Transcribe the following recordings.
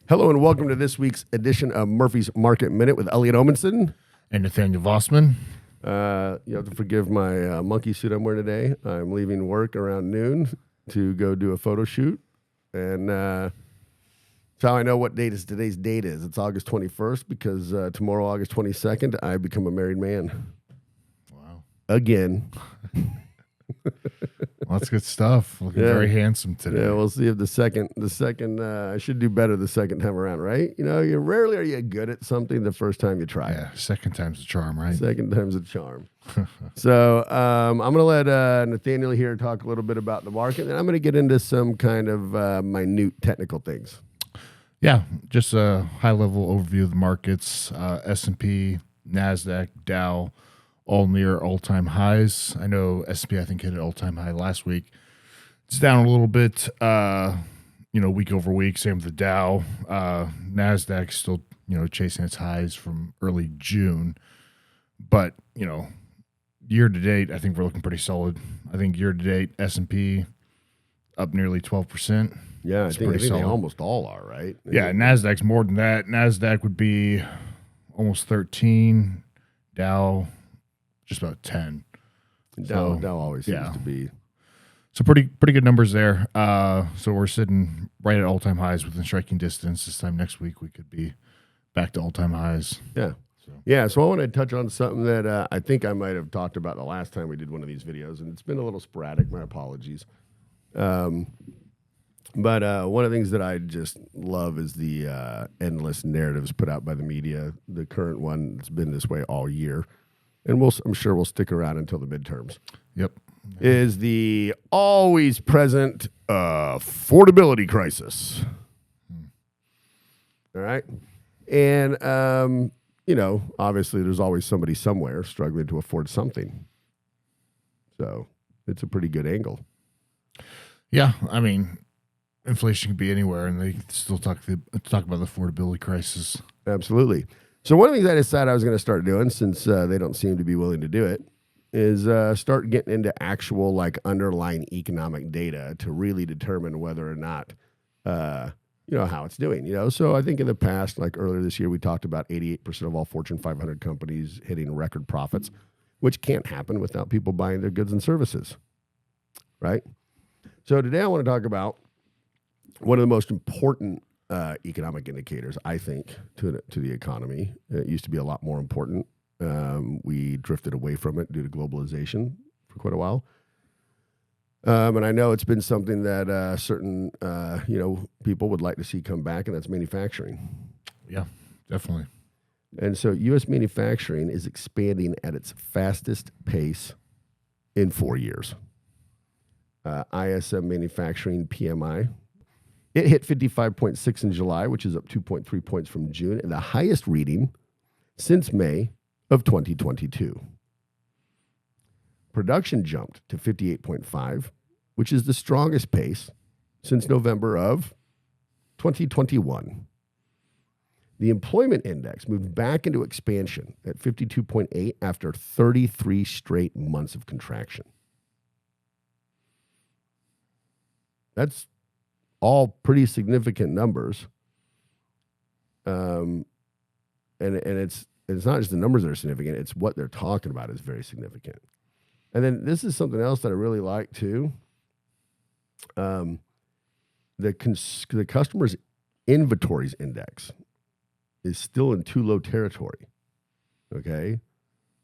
Hello and welcome to this week's edition of Murphy's Market Minute with Elliot Omenson. And Nathaniel Vossman. You have to forgive my monkey suit I'm wearing today. I'm leaving work around noon to go do a photo shoot. And that's how I know what date is today's date is. It's August 21st because tomorrow, August 22nd, I become a married man. Wow. Again. Well, that's good stuff. Looking very handsome today. Yeah, we'll see if the second, I should do better the second time around, right? You know, you rarely are you good at something the first time you try it. Yeah, second time's the charm, right? Second time's a charm. So I'm going to let Nathaniel here talk a little bit about the market, and I'm going to get into some kind of minute technical things. Yeah, just a high-level overview of the markets. S&P, Nasdaq, Dow, all near all-time highs. I know S&P, I think, hit an all-time high last week. It's down a little bit, week over week. Same with the Dow. Nasdaq still, chasing its highs from early June. But, year to date, I think we're looking pretty solid. I think year to date, S&P up nearly 12%. Yeah, I think solid. they almost all are, right? Yeah, Nasdaq's more than that. Nasdaq would be almost 13. Dow, just about 10. Dow always seems to be. So pretty good numbers there. So we're sitting right at all-time highs within striking distance. This time next week we could be back to all-time highs. Yeah. So I want to touch on something that I think I might have talked about the last time we did one of these videos, and it's been a little sporadic. My apologies. But one of the things that I just love is the endless narratives put out by the media. The current one has been this way all year. And I'm sure we'll stick around until the midterms. Yep. Is the always present affordability crisis. All right. And, obviously there's always somebody somewhere struggling to afford something. So it's a pretty good angle. Yeah. I mean, inflation can be anywhere, and they still talk about the affordability crisis. Absolutely. So one of the things I decided I was going to start doing, since they don't seem to be willing to do it, is start getting into actual underlying economic data to really determine whether or not, how it's doing. So I think in the past, like earlier this year, we talked about 88% of all Fortune 500 companies hitting record profits, which can't happen without people buying their goods and services, right? So today I want to talk about one of the most important economic indicators, I think, to the economy. It used to be a lot more important. We drifted away from it due to globalization for quite a while. And I know it's been something that certain, people would like to see come back, and that's manufacturing. Yeah, definitely. And so U.S. manufacturing is expanding at its fastest pace in 4 years. ISM Manufacturing PMI, it hit 55.6 in July, which is up 2.3 points from June, and the highest reading since May of 2022. Production jumped to 58.5, which is the strongest pace since November of 2021. The employment index moved back into expansion at 52.8 after 33 straight months of contraction. That's all pretty significant numbers. And it's not just the numbers that are significant, it's what they're talking about is very significant. And then this is something else that I really like too. The customer's inventories index is still in too low territory. Okay?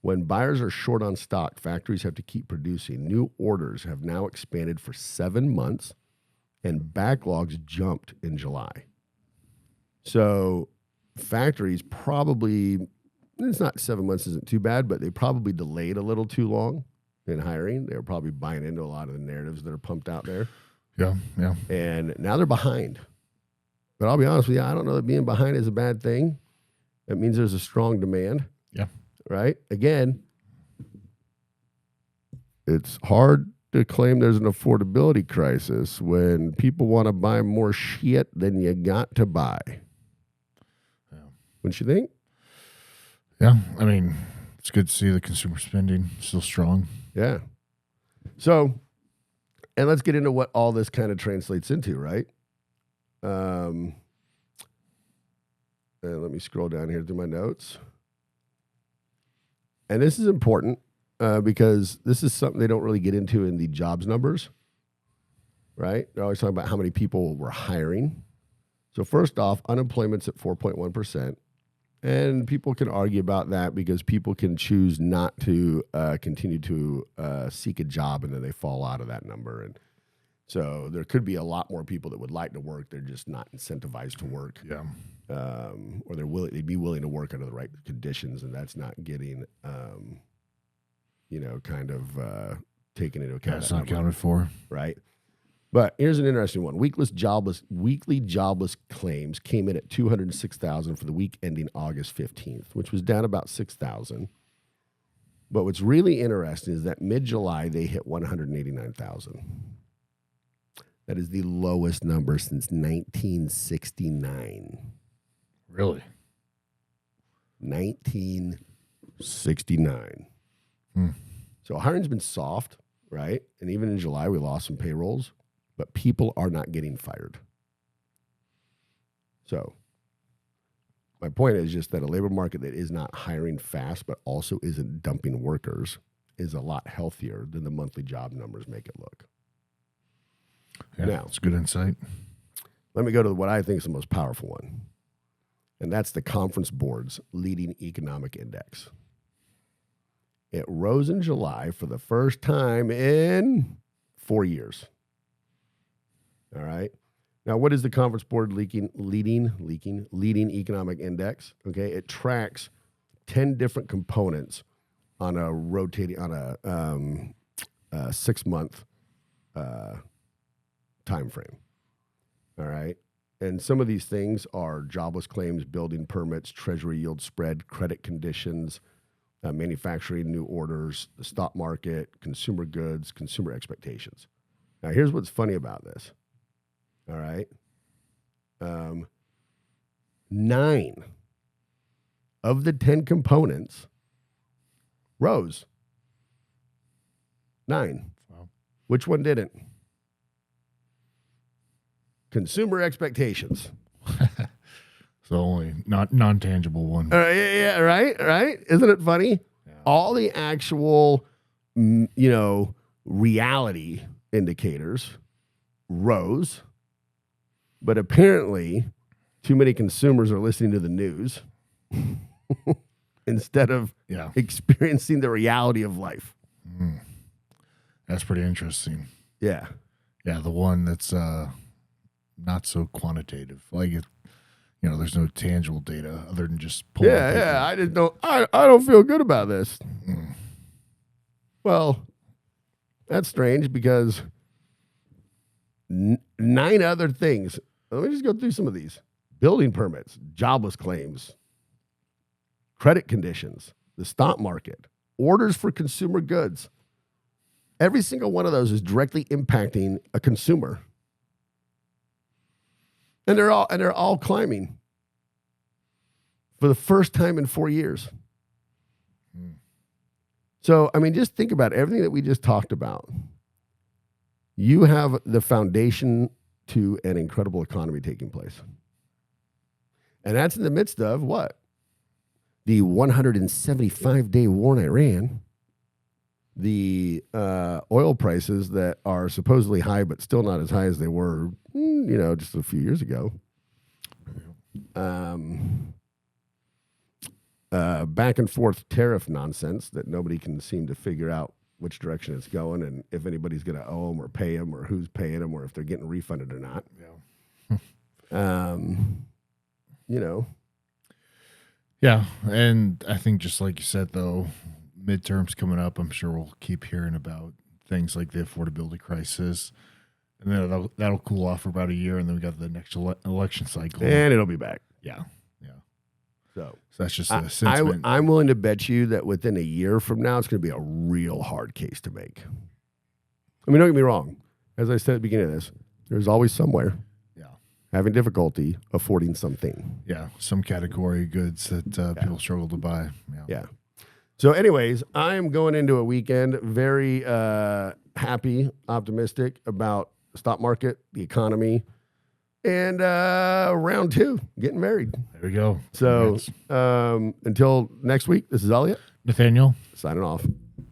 When buyers are short on stock, factories have to keep producing. New orders have now expanded for 7 months, and backlogs jumped in July. So factories probably, it's not 7 months isn't too bad, but they probably delayed a little too long in hiring. They were probably buying into a lot of the narratives that are pumped out there. Yeah. And now they're behind. But I'll be honest with you, I don't know that being behind is a bad thing. It means there's a strong demand. Yeah. Right? Again, it's hard to claim there's an affordability crisis when people want to buy more shit than you got to buy. Yeah. Wouldn't you think? Yeah. I mean, it's good to see the consumer spending still strong. Yeah. So, and let's get into what all this kind of translates into, right? And let me scroll down here through my notes. And this is important because this is something they don't really get into in the jobs numbers, right? They're always talking about how many people were hiring. So first off, unemployment's at 4.1%. And people can argue about that because people can choose not to continue to seek a job, and then they fall out of that number. And so there could be a lot more people that would like to work. They're just not incentivized to work. Yeah. Or they'd be willing to work under the right conditions, and that's not getting, kind of taken into account. That's not accounted for. Right. But here's an interesting one. Weekly jobless claims came in at 206,000 for the week ending August 15th, which was down about 6,000. But what's really interesting is that mid-July, they hit 189,000. That is the lowest number since 1969. Really? 1969. So hiring's been soft, right? And even in July, we lost some payrolls. But people are not getting fired. So my point is just that a labor market that is not hiring fast but also isn't dumping workers is a lot healthier than the monthly job numbers make it look. Yeah, now, that's good insight. Let me go to what I think is the most powerful one, and that's the Conference Board's leading economic index. It rose in July for the first time in 4 years. All right. Now, what is the Conference Board leading economic index? Okay, it tracks 10 different components on a 6-month time frame. All right, and some of these things are jobless claims, building permits, Treasury yield spread, credit conditions, manufacturing new orders, the stock market, consumer goods, consumer expectations. Now, here's what's funny about this. All right. 9 of the 10 components rose. 9. Wow. Which one didn't? Consumer expectations. So only non-tangible one. Yeah, right. Isn't it funny? Yeah. All the actual, reality indicators rose. But apparently, too many consumers are listening to the news instead of experiencing the reality of life. That's pretty interesting. Yeah. Yeah, the one that's not so quantitative. Like, there's no tangible data other than just pulling. Yeah. I just don't. I don't feel good about this. Well, that's strange because 9 other things. Let me just go through some of these. Building permits, jobless claims, credit conditions, the stock market, orders for consumer goods. Every single one of those is directly impacting a consumer. And they're all climbing for the first time in 4 years. So, just think about everything that we just talked about. You have the foundation to an incredible economy taking place. And that's in the midst of what? The 175-day war in Iran, the oil prices that are supposedly high but still not as high as they were, just a few years ago. Back and forth tariff nonsense that nobody can seem to figure out which direction it's going and if anybody's going to owe them or pay them or who's paying them or if they're getting refunded or not. Yeah, and I think just like you said, though, midterms coming up, I'm sure we'll keep hearing about things like the affordability crisis. And then that'll cool off for about a year, and then we got the next election cycle. And it'll be back. Yeah. So that's just a sentiment. I'm willing to bet you that within a year from now, it's going to be a real hard case to make. Don't get me wrong. As I said at the beginning of this, there's always somewhere having difficulty affording something. Yeah, some category of goods that people struggle to buy. Yeah. So anyways, I'm going into a weekend very happy, optimistic about the stock market, the economy, And round 2, getting married. There we go. So Congrats. until next week, this is Elliot. Nathaniel. Signing off.